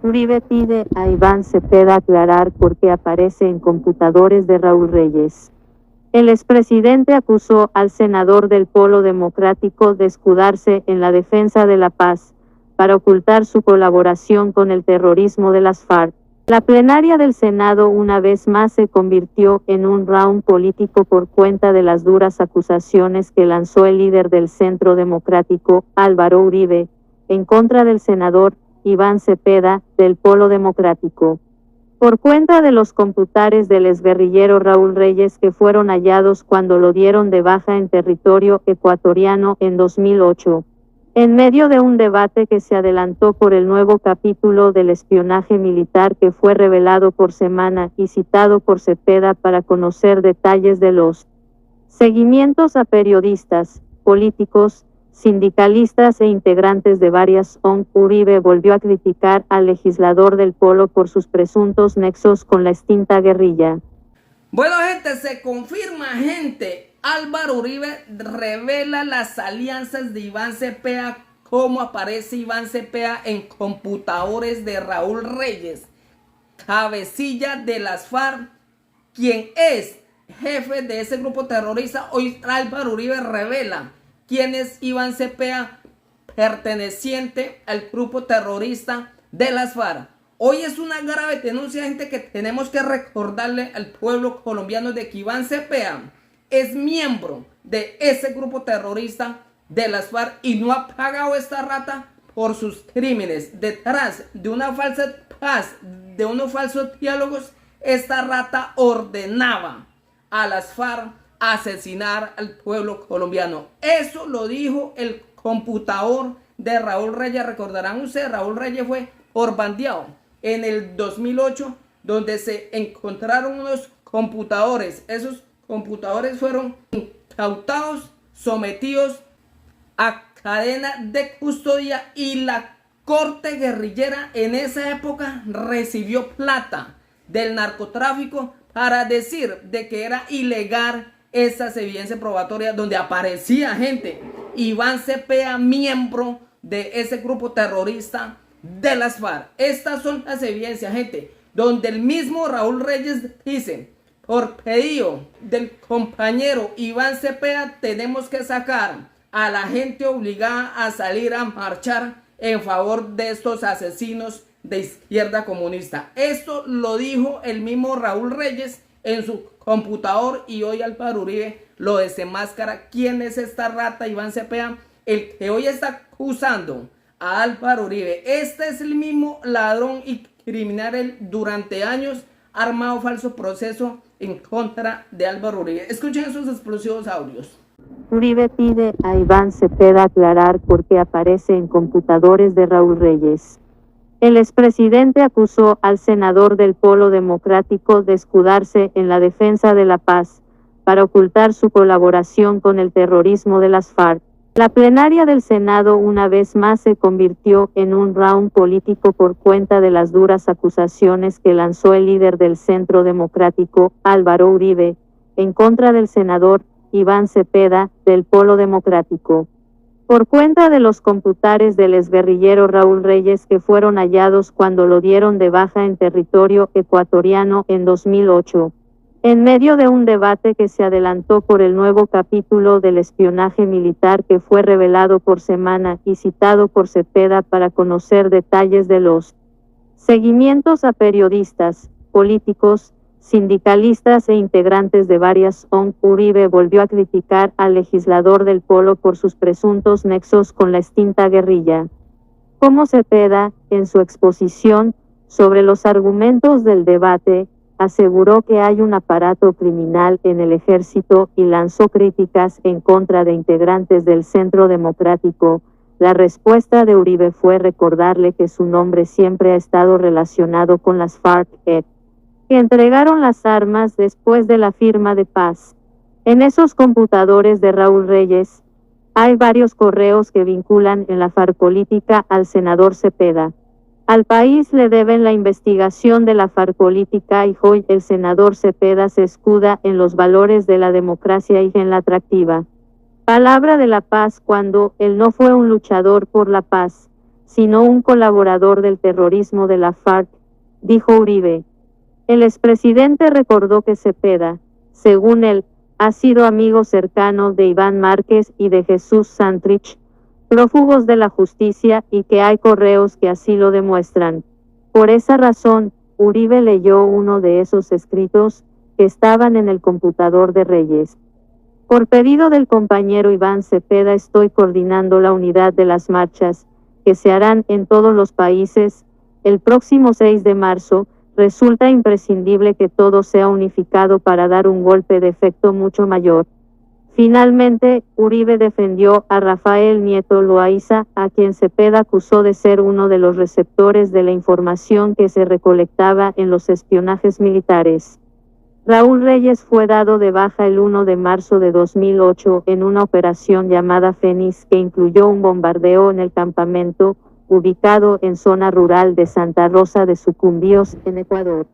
Uribe pide a Iván Cepeda aclarar por qué aparece en computadores de Raúl Reyes. El expresidente acusó al senador del Polo Democrático de escudarse en la defensa de la paz, para ocultar su colaboración con el terrorismo de las FARC. La plenaria del Senado una vez más se convirtió en un round político por cuenta de las duras acusaciones que lanzó el líder del Centro Democrático, Álvaro Uribe, en contra del senador Iván Cepeda, del Polo Democrático. Por cuenta de los computares del exguerrillero Raúl Reyes que fueron hallados cuando lo dieron de baja en territorio ecuatoriano en 2008. En medio de un debate que se adelantó por el nuevo capítulo del espionaje militar que fue revelado por Semana y citado por Cepeda para conocer detalles de los seguimientos a periodistas, políticos, sindicalistas e integrantes de varias ONG, Uribe volvió a criticar al legislador del Polo por sus presuntos nexos con la extinta guerrilla. Bueno, gente, se confirma, gente. Álvaro Uribe revela las alianzas de Iván Cepeda, cómo aparece Iván Cepeda en computadores de Raúl Reyes, cabecilla de las FARC, quien es jefe de ese grupo terrorista. Hoy Álvaro Uribe revela quién es Iván Cepeda, perteneciente al grupo terrorista de las FARC. Hoy es una grave denuncia, gente, que tenemos que recordarle al pueblo colombiano de que Iván Cepeda es miembro de ese grupo terrorista de las FARC y no ha pagado esta rata por sus crímenes. Detrás de una falsa paz, de unos falsos diálogos, esta rata ordenaba a las FARC asesinar al pueblo colombiano. Eso lo dijo el computador de Raúl Reyes. Recordarán ustedes, Raúl Reyes fue orbandeado en el 2008, donde se encontraron unos computadores. Esos computadores fueron incautados, sometidos a cadena de custodia, y la corte guerrillera en esa época recibió plata del narcotráfico para decir de que era ilegal esas evidencias probatorias donde aparecía, gente, Iván Cepeda, miembro de ese grupo terrorista de las FARC. Estas son las evidencias, gente, donde el mismo Raúl Reyes dice: por pedido del compañero Iván Cepeda tenemos que sacar a la gente obligada a salir a marchar en favor de estos asesinos de izquierda comunista. Esto lo dijo el mismo Raúl Reyes en su computador, y hoy Álvaro Uribe lo desenmascara. ¿Quién es esta rata Iván Cepeda? El que hoy está acusando a Álvaro Uribe. Este es el mismo ladrón y criminal durante años armado falso proceso en contra de Álvaro Uribe. Escuchen esos explosivos audios. Uribe pide a Iván Cepeda aclarar por qué aparece en computadores de Raúl Reyes. El expresidente acusó al senador del Polo Democrático de escudarse en la defensa de la paz, para ocultar su colaboración con el terrorismo de las FARC. La plenaria del Senado una vez más se convirtió en un round político por cuenta de las duras acusaciones que lanzó el líder del Centro Democrático, Álvaro Uribe, en contra del senador Iván Cepeda, del Polo Democrático. Por cuenta de los computares del exguerrillero Raúl Reyes que fueron hallados cuando lo dieron de baja en territorio ecuatoriano en 2008. En medio de un debate que se adelantó por el nuevo capítulo del espionaje militar que fue revelado por Semana y citado por Cepeda para conocer detalles de los seguimientos a periodistas, políticos, sindicalistas e integrantes de varias ONG, Uribe volvió a criticar al legislador del Polo por sus presuntos nexos con la extinta guerrilla. Como Cepeda, en su exposición sobre los argumentos del debate, aseguró que hay un aparato criminal en el ejército y lanzó críticas en contra de integrantes del Centro Democrático. La respuesta de Uribe fue recordarle que su nombre siempre ha estado relacionado con las FARC, que entregaron las armas después de la firma de paz. En esos computadores de Raúl Reyes, hay varios correos que vinculan en la farcolítica al senador Cepeda. Al país le deben la investigación de la farcolítica y hoy el senador Cepeda se escuda en los valores de la democracia y en la atractiva palabra de la paz cuando él no fue un luchador por la paz, sino un colaborador del terrorismo de la FARC, dijo Uribe. El expresidente recordó que Cepeda, según él, ha sido amigo cercano de Iván Márquez y de Jesús Santrich, prófugos de la justicia, y que hay correos que así lo demuestran. Por esa razón, Uribe leyó uno de esos escritos, que estaban en el computador de Reyes. Por pedido del compañero Iván Cepeda estoy coordinando la unidad de las marchas, que se harán en todos los países, el próximo 6 de marzo, resulta imprescindible que todo sea unificado para dar un golpe de efecto mucho mayor. Finalmente, Uribe defendió a Rafael Nieto Loaiza, a quien Cepeda acusó de ser uno de los receptores de la información que se recolectaba en los espionajes militares. Raúl Reyes fue dado de baja el 1 de marzo de 2008 en una operación llamada Fénix que incluyó un bombardeo en el campamento, ubicado en zona rural de Santa Rosa de Sucumbíos, en Ecuador.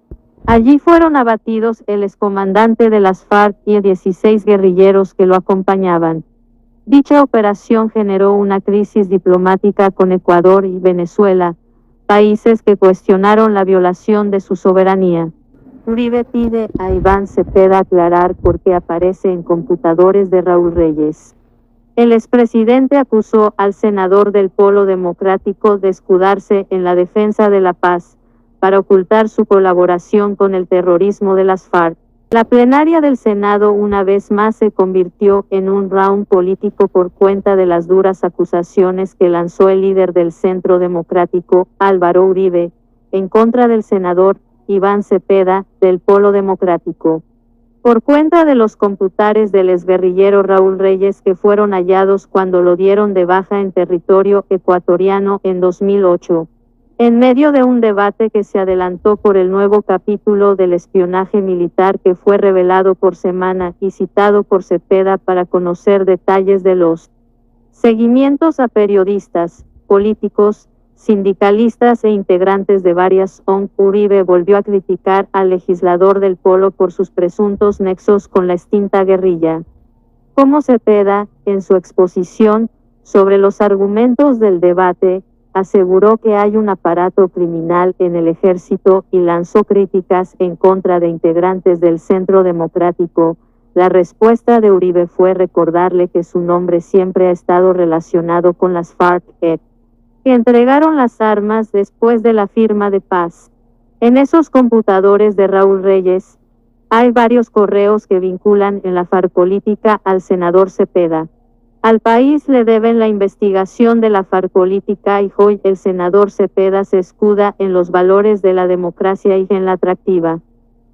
Allí fueron abatidos el excomandante de las FARC y 16 guerrilleros que lo acompañaban. Dicha operación generó una crisis diplomática con Ecuador y Venezuela, países que cuestionaron la violación de su soberanía. Uribe pide a Iván Cepeda aclarar por qué aparece en computadores de Raúl Reyes. El expresidente acusó al senador del Polo Democrático de escudarse en la defensa de la paz, para ocultar su colaboración con el terrorismo de las FARC. La plenaria del Senado una vez más se convirtió en un round político por cuenta de las duras acusaciones que lanzó el líder del Centro Democrático, Álvaro Uribe, en contra del senador Iván Cepeda, del Polo Democrático. Por cuenta de los computares del exguerrillero Raúl Reyes que fueron hallados cuando lo dieron de baja en territorio ecuatoriano en 2008. En medio de un debate que se adelantó por el nuevo capítulo del espionaje militar que fue revelado por Semana y citado por Cepeda para conocer detalles de los seguimientos a periodistas, políticos, sindicalistas e integrantes de varias ONG, Uribe volvió a criticar al legislador del Polo por sus presuntos nexos con la extinta guerrilla. Como Cepeda, en su exposición sobre los argumentos del debate, aseguró que hay un aparato criminal en el ejército y lanzó críticas en contra de integrantes del Centro Democrático. La respuesta de Uribe fue recordarle que su nombre siempre ha estado relacionado con las FARC, que entregaron las armas después de la firma de paz. En esos computadores de Raúl Reyes, hay varios correos que vinculan en la farcolítica al senador Cepeda. Al país le deben la investigación de la farcolítica y hoy el senador Cepeda se escuda en los valores de la democracia y en la atractiva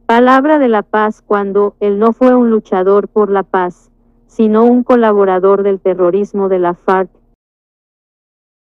palabra de la paz cuando él no fue un luchador por la paz, sino un colaborador del terrorismo de la FARC.